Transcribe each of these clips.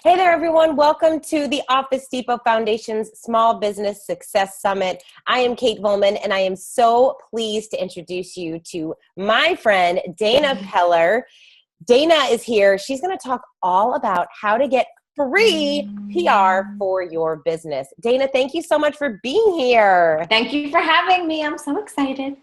Hey there, everyone. Welcome to the Office Depot Foundation's Small Business Success Summit. I am Kate Volman, and I am so pleased to introduce you to my friend, Dana Peller. Dana is here. She's going to talk all about how to get free PR for your business. Dana, thank you so much for being here. Thank you for having me. I'm so excited.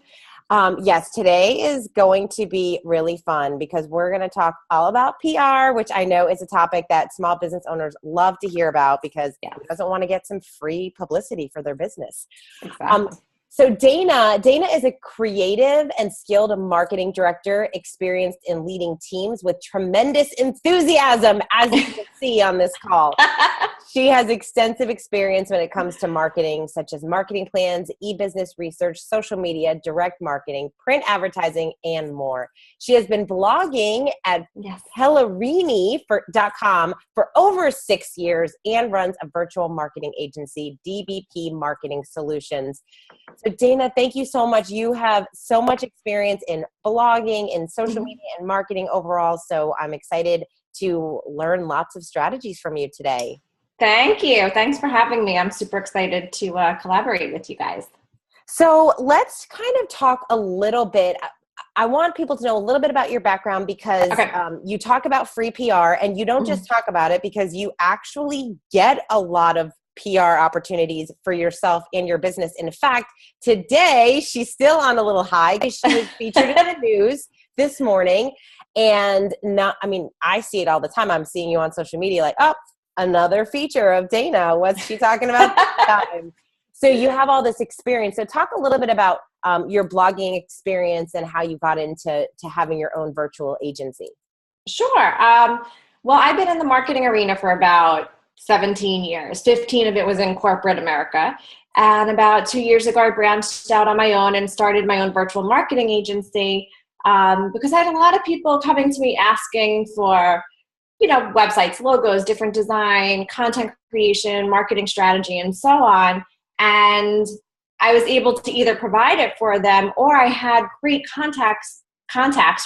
Yes, today is going to be really fun because we're going to talk all about PR, which I know is a topic that small business owners love to hear about because who doesn't want to get some free publicity for their business. Exactly. So Dana is a creative and skilled marketing director, experienced in leading teams with tremendous enthusiasm, as you can see on this call. She has extensive experience when it comes to marketing, such as marketing plans, e-business research, social media, direct marketing, print advertising, and more. She has been blogging at Pellerini.com for over 6 years and runs a virtual marketing agency, DBP Marketing Solutions. So Dana, thank you so much. You have so much experience in blogging and social media and marketing overall. So I'm excited to learn lots of strategies from you today. Thank you. Thanks for having me. I'm super excited to collaborate with you guys. So let's kind of talk a little bit. I want people to know a little bit about your background because you talk about free PR, and you don't just talk about it because you actually get a lot of PR opportunities for yourself and your business. In fact, today she's still on a little high because she was featured in the news this morning. And I see it all the time. I'm seeing you on social media like, oh, another feature of Dana. What's she talking about this time? So you have all this experience. So talk a little bit about your blogging experience and how you got into having your own virtual agency. Sure. Well, I've been in the marketing arena for about 17 years. 15 of it was in corporate America. And about 2 years ago, I branched out on my own and started my own virtual marketing agency because I had a lot of people coming to me asking for websites, logos, different design, content creation, marketing strategy, and so on. And I was able to either provide it for them, or I had great contacts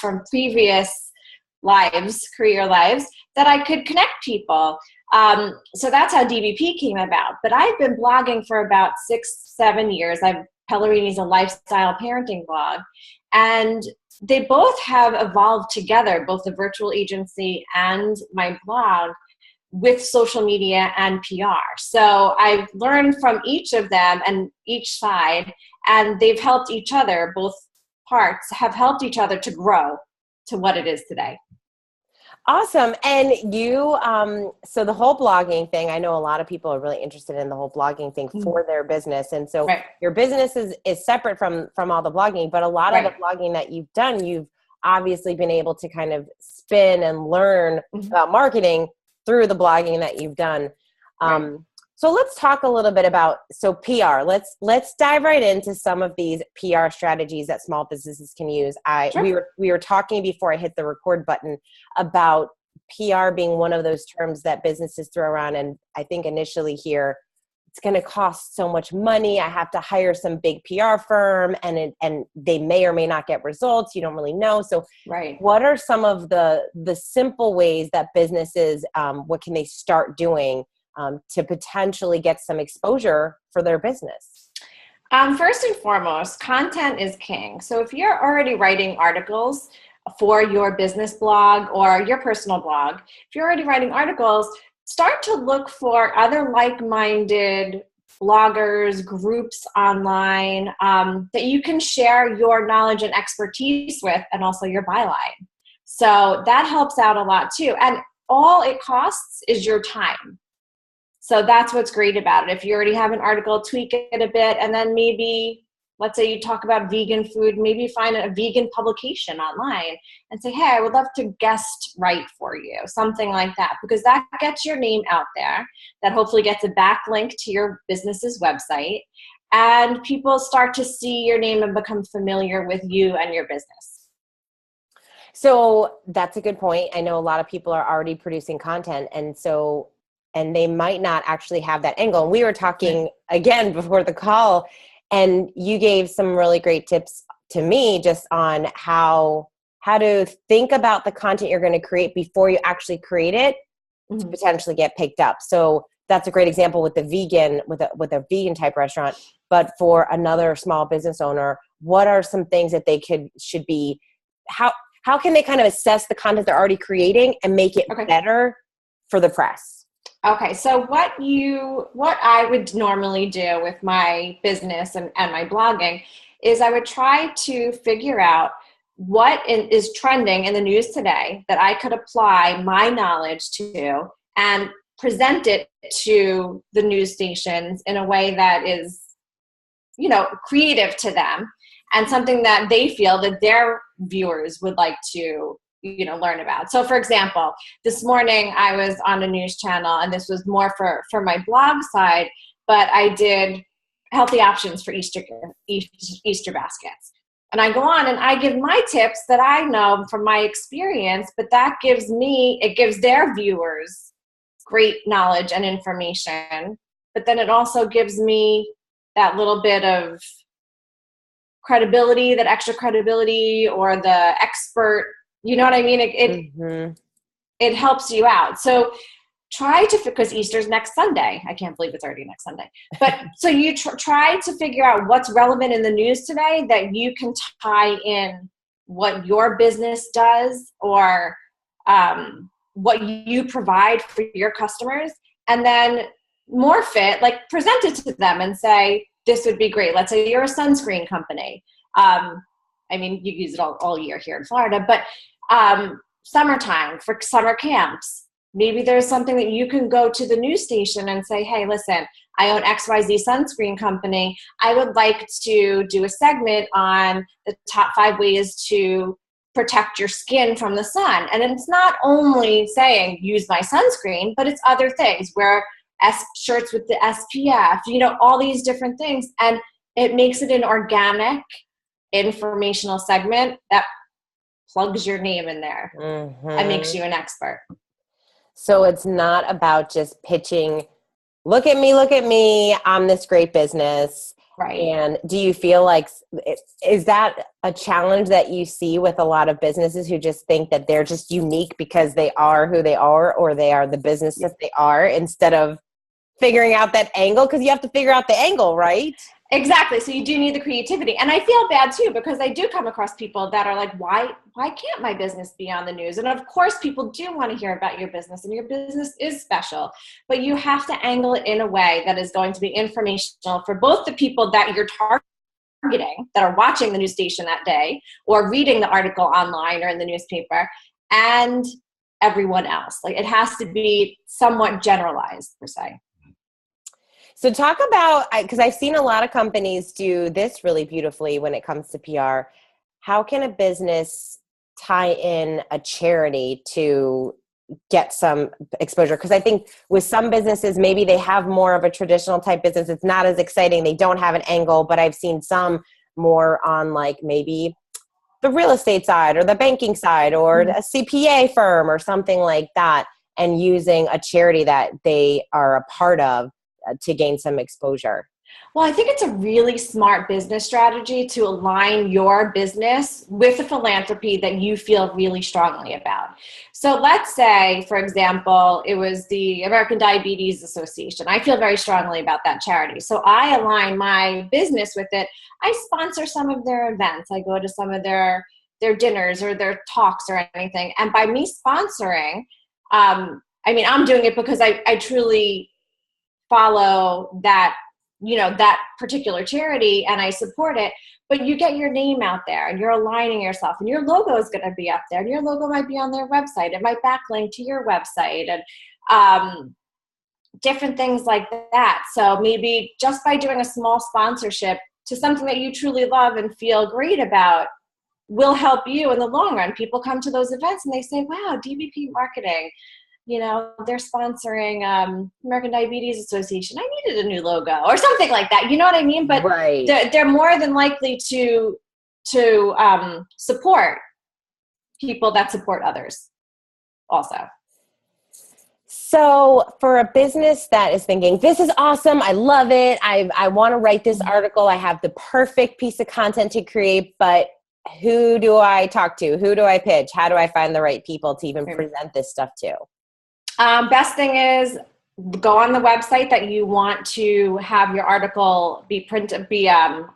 from previous career lives, that I could connect people. So that's how DBP came about. But I've been blogging for about 6-7 years. Pellerini is a lifestyle parenting blog. And they both have evolved together, both the virtual agency and my blog, with social media and PR. So I've learned from each of them and each side, and they've helped each other. Both parts have helped each other to grow to what it is today. Awesome. And you, so the whole blogging thing, I know a lot of people are really interested in the whole blogging thing for their business. And so your business is separate from all the blogging, but a lot of the blogging that you've done, you've obviously been able to kind of spin and learn about marketing through the blogging that you've done. So let's talk a little bit about PR. Let's dive right into some of these PR strategies that small businesses can use. We were talking before I hit the record button about PR being one of those terms that businesses throw around, and I think initially here it's going to cost so much money. I have to hire some big PR firm, and they may or may not get results. You don't really know. So, what are some of the simple ways that businesses what can they start doing to potentially get some exposure for their business? First and foremost, content is king. So if you're already writing articles for your business blog or your personal blog, if you're already writing articles, start to look for other like-minded bloggers, groups online that you can share your knowledge and expertise with, and also your byline. So that helps out a lot too. And all it costs is your time. So that's what's great about it. If you already have an article, tweak it a bit, and then maybe, let's say you talk about vegan food, maybe find a vegan publication online and say, hey, I would love to guest write for you, something like that, because that gets your name out there. That hopefully gets a backlink to your business's website, and people start to see your name and become familiar with you and your business. So that's a good point. I know a lot of people are already producing content, and they might not actually have that angle. And we were talking again before the call, and you gave some really great tips to me just on how to think about the content you're going to create before you actually create it, to potentially get picked up. So that's a great example with the vegan, with a vegan type restaurant. But for another small business owner, what are some things that they should be, how can they kind of assess the content they're already creating and make it better for the press? Okay, so what I would normally do with my business and my blogging is I would try to figure out what is trending in the news today that I could apply my knowledge to and present it to the news stations in a way that is, creative to them and something that they feel that their viewers would like to learn about. So for example, this morning I was on a news channel, and this was more for my blog side, but I did healthy options for Easter baskets. And I go on and I give my tips that I know from my experience, but it gives their viewers great knowledge and information. But then it also gives me that little bit of credibility, that extra credibility, or the expert, you know what I mean? It helps you out. So try to, because Easter's next Sunday. I can't believe it's already next Sunday. But so you try to figure out what's relevant in the news today that you can tie in what your business does, or what you provide for your customers, and then morph it, like present it to them and say, this would be great. Let's say you're a sunscreen company. You use it all year here in Florida, but summertime for summer camps, maybe there's something that you can go to the news station and say, hey, listen, I own XYZ sunscreen company. I would like to do a segment on the top 5 ways to protect your skin from the sun. And it's not only saying use my sunscreen, but it's other things, wear shirts with the SPF, all these different things. And it makes it an organic informational segment that plugs your name in there and makes you an expert. So it's not about just pitching, look at me, I'm this great business. Right. And do you feel like, is that a challenge that you see with a lot of businesses who just think that they're just unique because they are who they are, or they are the business that they are, instead of figuring out that angle? Because you have to figure out the angle, right? Exactly. So you do need the creativity. And I feel bad too, because I do come across people that are like, why can't my business be on the news? And of course, people do want to hear about your business, and your business is special, but you have to angle it in a way that is going to be informational for both the people that you're targeting, that are watching the news station that day or reading the article online or in the newspaper, and everyone else. Like, it has to be somewhat generalized, per se. So talk about, because I've seen a lot of companies do this really beautifully when it comes to PR. How can a business tie in a charity to get some exposure? Because I think with some businesses, maybe they have more of a traditional type business. It's not as exciting. They don't have an angle, but I've seen some more on like maybe the real estate side or the banking side or a CPA firm or something like that, and using a charity that they are a part of to gain some exposure. Well, I think it's a really smart business strategy to align your business with a philanthropy that you feel really strongly about. So let's say, for example, it was the American Diabetes Association. I feel very strongly about that charity. So I align my business with it. I sponsor some of their events. I go to some of their dinners or their talks or anything. And by me sponsoring, I'm doing it because I truly follow that particular charity and I support it, but you get your name out there and you're aligning yourself, and your logo is going to be up there, and your logo might be on their website. It might backlink to your website, and different things like that. So maybe just by doing a small sponsorship to something that you truly love and feel great about will help you in the long run. People come to those events and they say, wow, DVP marketing, they're sponsoring American Diabetes Association. I needed a new logo or something like that. You know what I mean? But right. they're more than likely to support people that support others also. So for a business that is thinking, this is awesome, I love it, I want to write this article, I have the perfect piece of content to create, but who do I talk to? Who do I pitch? How do I find the right people to even present this stuff to? Best thing is go on the website that you want to have your article be printed,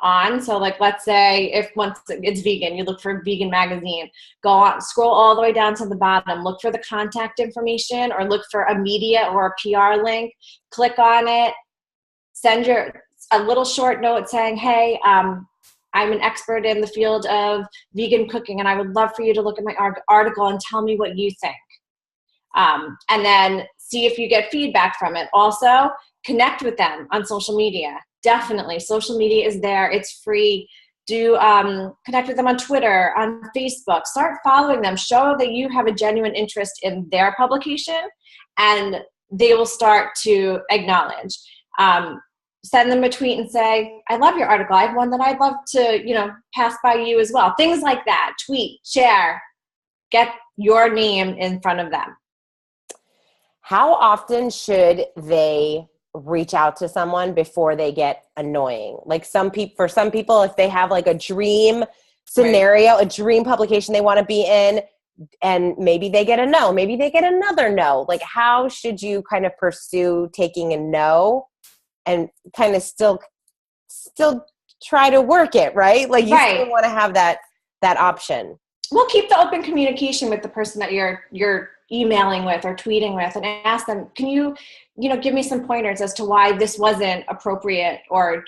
on. So like, let's say if once it's vegan, you look for vegan magazine, go on, scroll all the way down to the bottom, look for the contact information or look for a media or a PR link, click on it, send a little short note saying, hey, I'm an expert in the field of vegan cooking and I would love for you to look at my article and tell me what you think. And then see if you get feedback from it. Also, connect with them on social media. Definitely. Social media is there. It's free. Do connect with them on Twitter, on Facebook. Start following them. Show that you have a genuine interest in their publication, and they will start to acknowledge. Send them a tweet and say, I love your article. I have one that I'd love to, pass by you as well. Things like that. Tweet, share, get your name in front of them. How often should they reach out to someone before they get annoying? Like for some people, if they have like a dream scenario, right, a dream publication they want to be in, and maybe they get a no, maybe they get another no. Like, how should you kind of pursue taking a no and kind of still try to work it, right? Like you still want to have that option. Well, keep the open communication with the person that you're emailing with or tweeting with, and ask them, can you give me some pointers as to why this wasn't appropriate or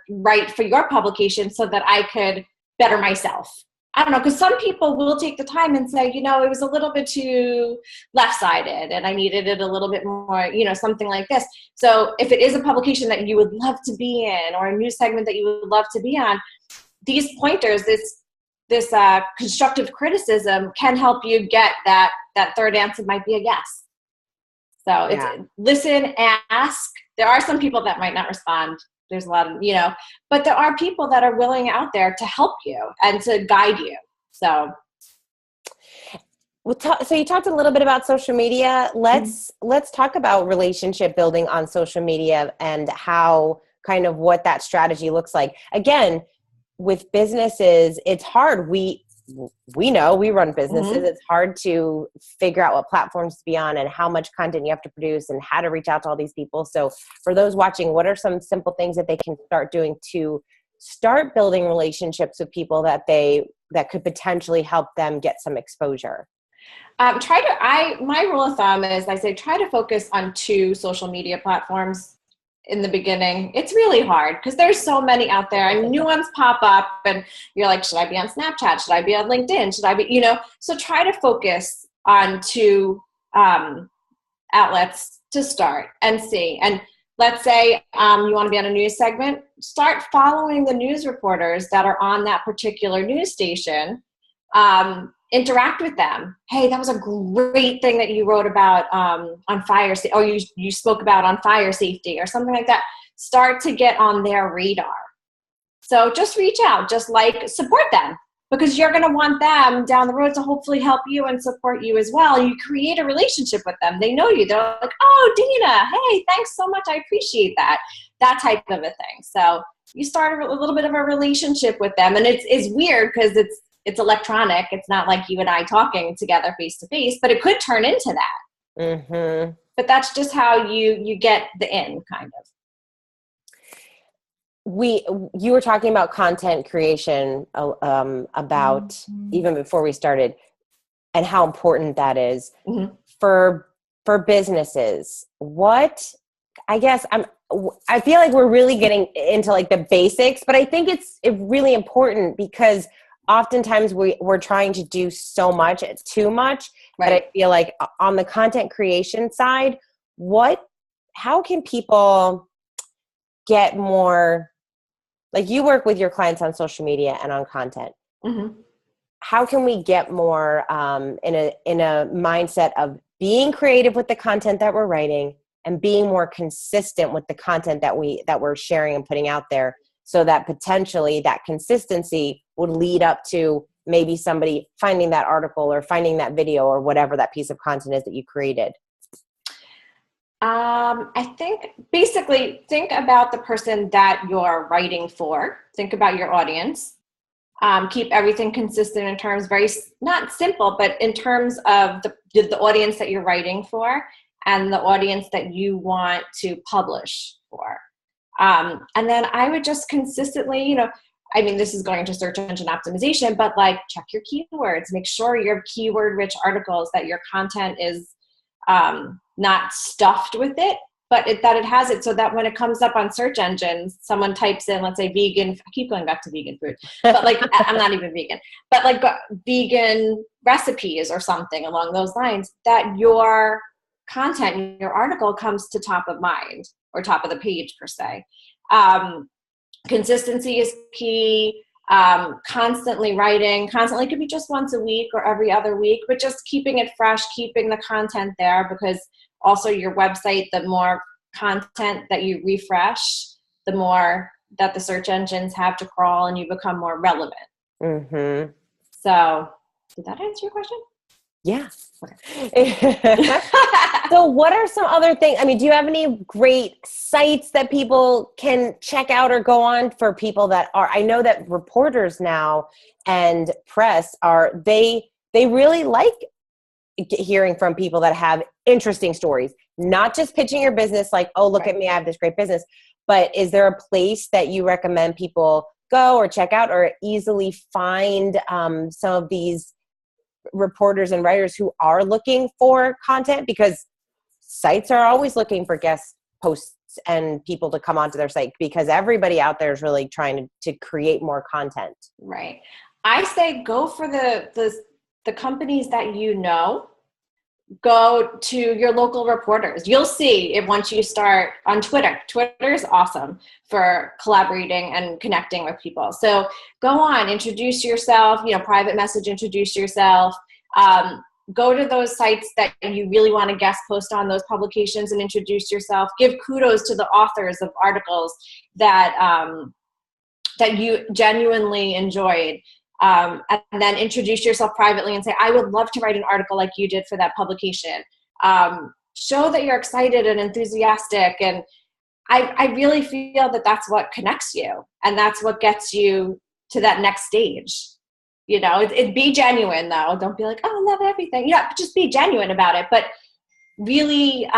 right for your publication so that I could better myself. I don't know, because some people will take the time and say, it was a little bit too left-sided and I needed it a little bit more, something like this. So if it is a publication that you would love to be in or a news segment that you would love to be on, these pointers, this constructive criticism can help you get that third answer might be a yes. So it's listen, ask. There are some people that might not respond. There's a lot of, but there are people that are willing out there to help you and to guide you. So so you talked a little bit about social media. Let's talk about relationship building on social media and how kind of what that strategy looks like. Again, with businesses, it's hard. We know, we run businesses. Mm-hmm. It's hard to figure out what platforms to be on and how much content you have to produce and how to reach out to all these people. So for those watching, what are some simple things that they can start doing to start building relationships with people that could potentially help them get some exposure? My rule of thumb is I say, try to focus on 2 social media platforms in the beginning. It's really hard because there's so many out there and new ones pop up and you're like, should I be on Snapchat? Should I be on LinkedIn? Should I be, so try to focus on 2 outlets to start and see. And let's say you want to be on a news segment, start following the news reporters that are on that particular news station. Interact with them. Hey, that was a great thing that you wrote about on fire, or you spoke about on fire safety or something like that. Start to get on their radar. So just reach out, support them, because you're going to want them down the road to hopefully help you and support you as well. You create a relationship with them. They know you. They're like, oh, Dina, hey, thanks so much. I appreciate that type of a thing. So you start a little bit of a relationship with them. And it's weird because it's electronic. It's not like you and I talking together face to face, but it could turn into that. Mm-hmm. But that's just how you get the in, kind of. You were talking about content creation about even before we started, and how important that is for businesses. I feel like we're really getting into like the basics, but I think it's really important because oftentimes we're trying to do so much, too much. Right. But I feel like on the content creation side, how can people get more, like you work with your clients on social media and on content. Mm-hmm. How can we get more in a mindset of being creative with the content that we're writing and being more consistent with the content that we're sharing and putting out there, so that potentially that consistency would lead up to maybe somebody finding that article or finding that video or whatever that piece of content is that you created? I think basically think about the person that you're writing for. Think about your audience. Keep everything consistent in terms, very not simple, but in terms of the audience that you're writing for, and the audience that you want to publish for. And then I would just consistently, I mean, this is going to search engine optimization, but like check your keywords, make sure you have keyword rich articles, that your content is not stuffed with it, but that it has it so that when it comes up on search engines, someone types in, let's say vegan, I keep going back to vegan food, but like, I'm not even vegan, but like vegan recipes or something along those lines, that your content, your article comes to top of mind or top of the page per se. Consistency is key. Constantly writing, constantly could be just once a week or every other week, but just keeping it fresh, keeping the content there, because also your website, the more content that you refresh, the more that the search engines have to crawl and you become more relevant. Mm-hmm. So did that answer your question? Yeah. Okay. So what are some other things? I mean, do you have any great sites that people can check out or go on for people that are, I know that reporters now and press they really like hearing from people that have interesting stories, not just pitching your business like, oh, look at me, I have this great business, but is there a place that you recommend people go or check out or easily find some of these reporters and writers who are looking for content? Because sites are always looking for guest posts and people to come onto their site, because everybody out there is really trying to create more content. Right. I say go for the companies that go to your local reporters. You'll see it once you start on Twitter. Twitter is awesome for collaborating and connecting with people. So go on, introduce yourself, private message, introduce yourself. Go to those sites that you really want to guest post on, those publications, and introduce yourself. Give kudos to the authors of articles that you genuinely enjoyed. And then introduce yourself privately and say, I would love to write an article like you did for that publication. Show that you're excited and enthusiastic. And I really feel that that's what connects you. And that's what gets you to that next stage. It be genuine though. Don't be like, oh, I love everything. Just be genuine about it. But really,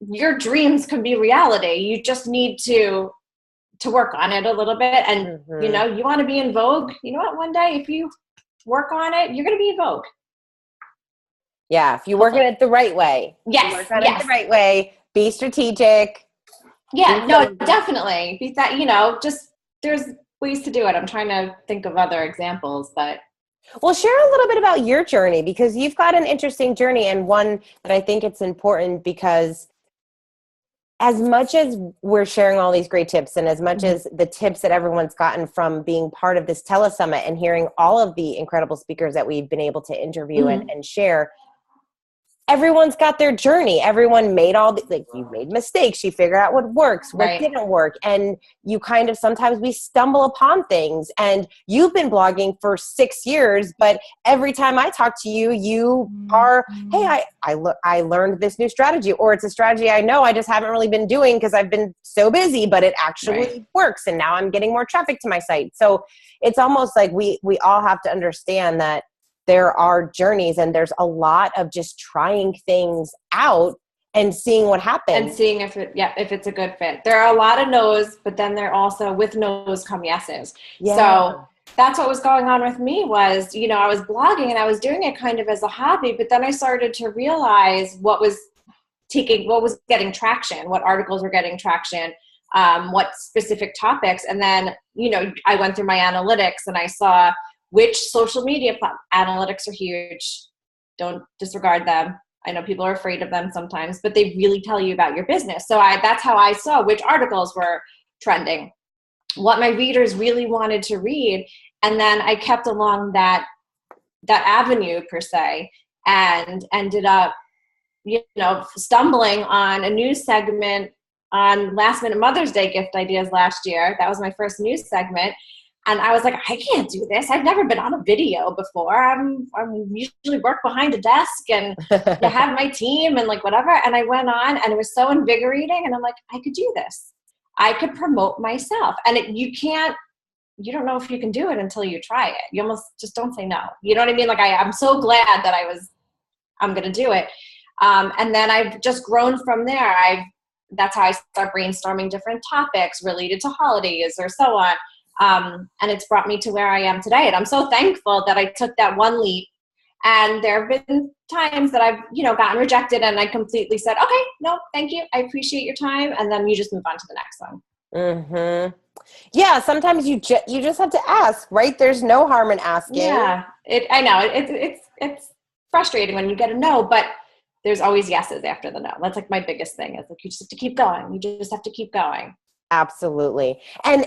your dreams can be reality. You just need to work on it a little bit. And, you want to be in vogue. You know what? One day, if you work on it, you're going to be in vogue. Yeah. If you work at it the right way. Yes. Work on it the right way. Be strategic. Yeah, no, definitely. Be that, just there's ways to do it. I'm trying to think of other examples, but. Well, share a little bit about your journey, because you've got an interesting journey, and one that I think it's important, because as much as we're sharing all these great tips, and as much as the tips that everyone's gotten from being part of this telesummit and hearing all of the incredible speakers that we've been able to interview and share, everyone's got their journey. Everyone made you made mistakes. You figure out what works, what didn't work. And you kind of, sometimes we stumble upon things, and you've been blogging for 6 years, but every time I talk to you, you are, hey, I learned this new strategy, or it's a strategy I know I just haven't really been doing because I've been so busy, but it actually works. And now I'm getting more traffic to my site. So it's almost like we all have to understand that there are journeys, and there's a lot of just trying things out and seeing what happens. And seeing if it's a good fit. There are a lot of no's, but then there also, with no's come yeses. Yeah. So that's what was going on with me was, I was blogging and I was doing it kind of as a hobby, but then I started to realize what was getting traction, what articles were getting traction, what specific topics. And then, I went through my analytics and I saw which social media analytics are huge. Don't disregard them. I know people are afraid of them sometimes, but they really tell you about your business. So that's how I saw which articles were trending, what my readers really wanted to read. And then I kept along that avenue per se, and ended up, stumbling on a news segment on Last Minute Mother's Day gift ideas last year. That was my first news segment. And I was like, I can't do this. I've never been on a video before. I'm usually work behind a desk and I have my team and like whatever. And I went on and it was so invigorating. And I'm like, I could do this. I could promote myself. And you don't know if you can do it until you try it. You almost just don't say no. You know what I mean? Like I'm so glad that I'm going to do it. And then I've just grown from there. That's how I start brainstorming different topics related to holidays or so on. And it's brought me to where I am today. And I'm so thankful that I took that one leap. And there have been times that I've, gotten rejected and I completely said, okay, no, thank you. I appreciate your time. And then you just move on to the next one. Mm-hmm. Yeah. Sometimes you just have to ask, right? There's no harm in asking. Yeah. I know it's frustrating when you get a no, but there's always yeses after the no. That's like my biggest thing. It's like, you just have to keep going. You just have to keep going. Absolutely. And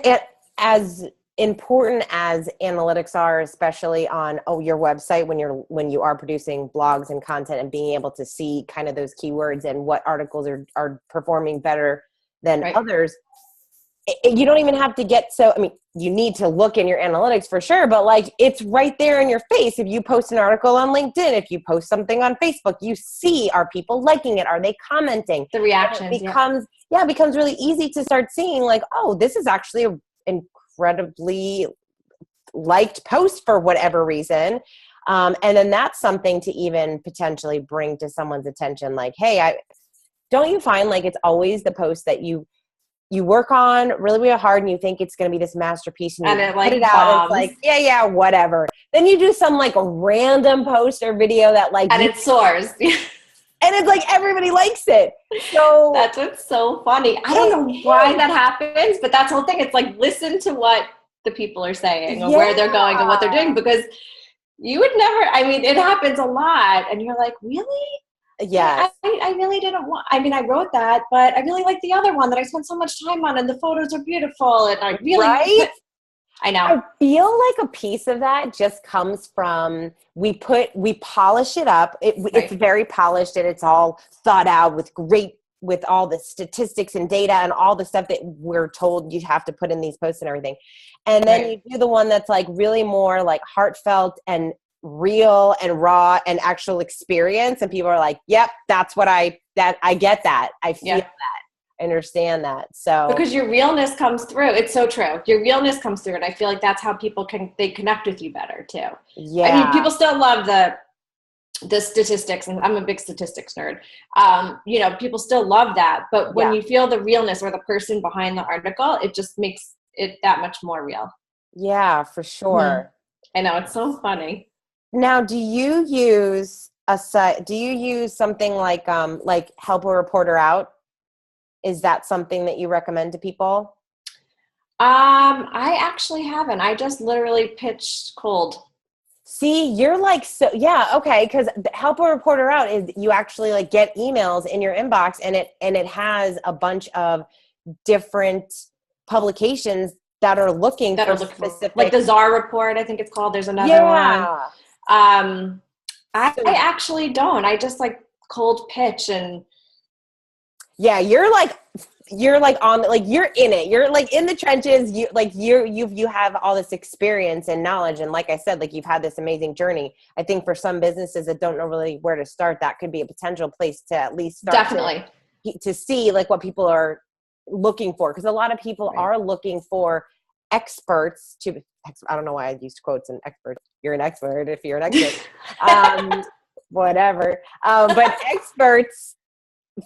as important as analytics are, especially on your website, when you are producing blogs and content and being able to see kind of those keywords and what articles are performing better than others, you don't even have to get you need to look in your analytics for sure, but like it's right there in your face. If you post an article on LinkedIn, if you post something on Facebook, you see, are people liking it? Are they commenting? The reactions. It becomes really easy to start seeing like, oh, this is actually an incredibly liked post for whatever reason. And then that's something to even potentially bring to someone's attention. Like, hey, don't you find like it's always the post that you work on really, really hard and you think it's going to be this masterpiece and you put it out and it's like, yeah, whatever. Then you do some like a random post or video that like, and it soars. And it's like, everybody likes it. So that's what's so funny. I don't know why that happens, but that's the whole thing. It's like, listen to what the people are saying or where they're going and what they're doing, because you would never, it happens a lot. And you're like, really? Yeah, I really didn't want, I wrote that, but I really like the other one that I spent so much time on and the photos are beautiful. And I really, I know. I feel like a piece of that just comes from, we polish it up. It's very polished and it's all thought out with all the statistics and data and all the stuff that we're told you have to put in these posts and everything. And then you do the one that's like really more like heartfelt and real and raw and actual experience, and people are like, yep, that's what I get that. I feel that. I understand that. So because your realness comes through. It's so true. Your realness comes through. And I feel like that's how people they connect with you better too. Yeah. People still love the statistics, and I'm a big statistics nerd. People still love that. But when you feel the realness or the person behind the article, it just makes it that much more real. Yeah, for sure. I know, it's so funny. Now, do you use something like Help a Reporter Out? Is that something that you recommend to people? I actually haven't. I just literally pitched cold. See, you're like, so yeah, okay, because Help a Reporter Out is you actually like get emails in your inbox, and it has a bunch of different publications that are looking for specific, like the Czar Report, I think it's called. There's another one. I actually don't. I just like cold pitch and. Yeah, you're like on, like you're in it. You're like in the trenches. You have all this experience and knowledge, and like I said, like you've had this amazing journey. I think for some businesses that don't know really where to start, that could be a potential place to at least start. Definitely to see like what people are looking for, because a lot of people are looking for experts to. I don't know why I used quotes and experts. You're an expert if you're an expert. Whatever. But experts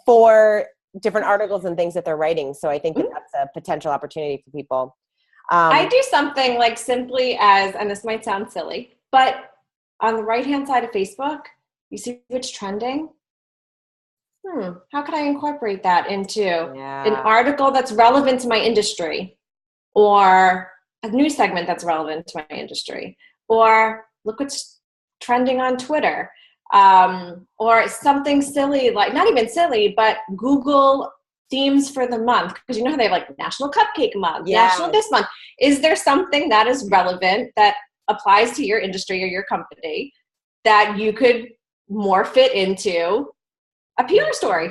for different articles and things that they're writing. So I think that's a potential opportunity for people. I do something like simply as, and this might sound silly, but on the right-hand side of Facebook, you see what's trending. How could I incorporate that into an article that's relevant to my industry, or a news segment that's relevant to my industry, or look what's trending on Twitter, or something silly, like not even silly, but Google themes for the month, because you know how they have like National Cupcake Month, National this month. Is there something that is relevant that applies to your industry or your company that you could morph it into a PR story?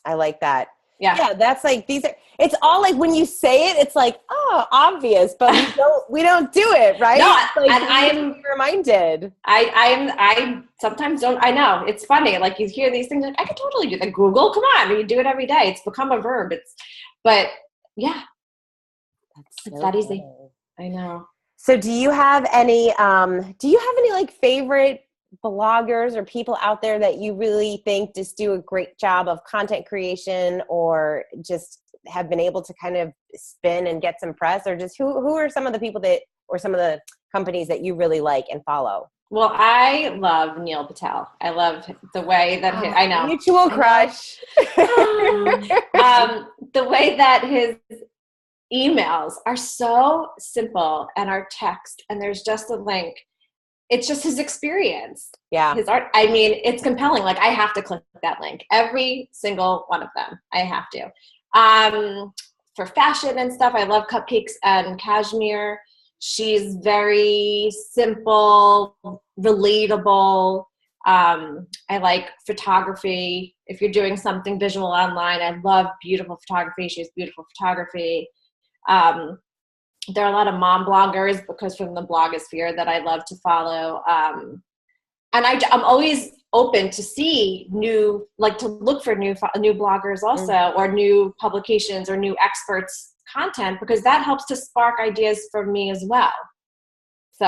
I like that. Yeah, that's like it's all like when you say it, it's like, oh, obvious, but we don't do it, right? No, like, and I am reminded. I sometimes don't. I know, it's funny. Like you hear these things, like I could totally do that. Google, come on, you do it every day. It's become a verb. But yeah, it's that easy. I know. So, do you have any like favorite bloggers or people out there that you really think just do a great job of content creation, or just have been able to kind of spin and get some press, or just who are some of the people that, or some of the companies that you really like and follow? Well, I love Neil Patel. I love the way that I know. Mutual crush. The way that his emails are so simple, and our text, and there's just a link. It's just his experience. Yeah. His art. I mean, it's compelling. Like, I have to click that link. Every single one of them. I have to. For fashion and stuff, I love Cupcakes and Cashmere. She's very simple, relatable. I like photography. If you're doing something visual online, I love beautiful photography. She has beautiful photography. There are a lot of mom bloggers, because from the blogosphere, that I love to follow. And I'm always open to see to look for new bloggers also, or new publications or new experts content, because that helps to spark ideas for me as well. So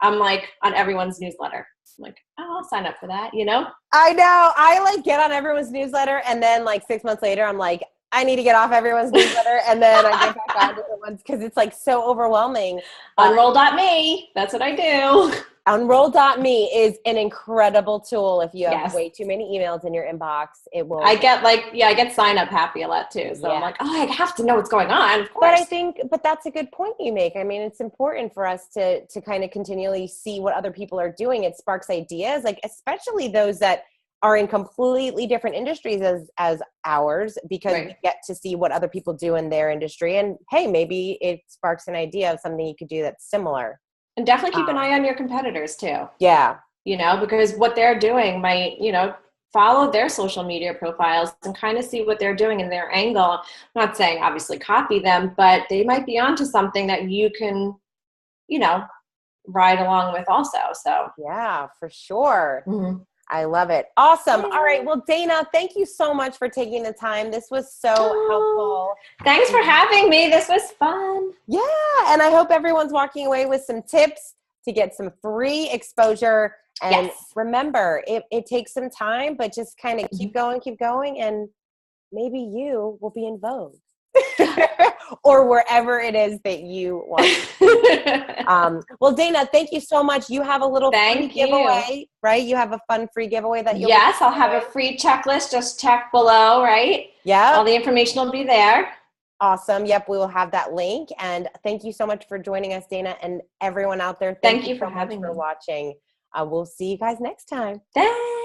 I'm like on everyone's newsletter. I'm like, oh, I'll sign up for that, you know? I know. I like get on everyone's newsletter, and then like 6 months later, I'm like, I need to get off everyone's newsletter, and then I get back on different ones because it's like so overwhelming. Unroll.me. That's what I do. Unroll.me is an incredible tool. If you have way too many emails in your inbox, it will. I get sign up happy a lot too. So I'm like, oh, I have to know what's going on. Of course. But that's a good point you make. I mean, it's important for us to kind of continually see what other people are doing. It sparks ideas, like especially those that are in completely different industries as ours, because we get to see what other people do in their industry. And hey, maybe it sparks an idea of something you could do that's similar. And definitely keep an eye on your competitors too. Yeah. You know, because what they're doing might, follow their social media profiles and kind of see what they're doing in their angle. I'm not saying obviously copy them, but they might be onto something that you can, ride along with also. So yeah, for sure. Mm-hmm. I love it. Awesome. All right. Well, Dana, thank you so much for taking the time. This was so helpful. Thanks for having me. This was fun. Yeah. And I hope everyone's walking away with some tips to get some free exposure. And remember, it takes some time, but just kind of keep going, and maybe you will be in Vogue. Or wherever it is that you want. Well, Dana, thank you so much. You have a little free giveaway, right? You have a fun free giveaway that you'll I'll have a free checklist. Just check below, right? Yeah. All the information will be there. Awesome. Yep. We will have that link. And thank you so much for joining us, Dana, and everyone out there. Thank you so much for watching. We'll see you guys next time. Thanks.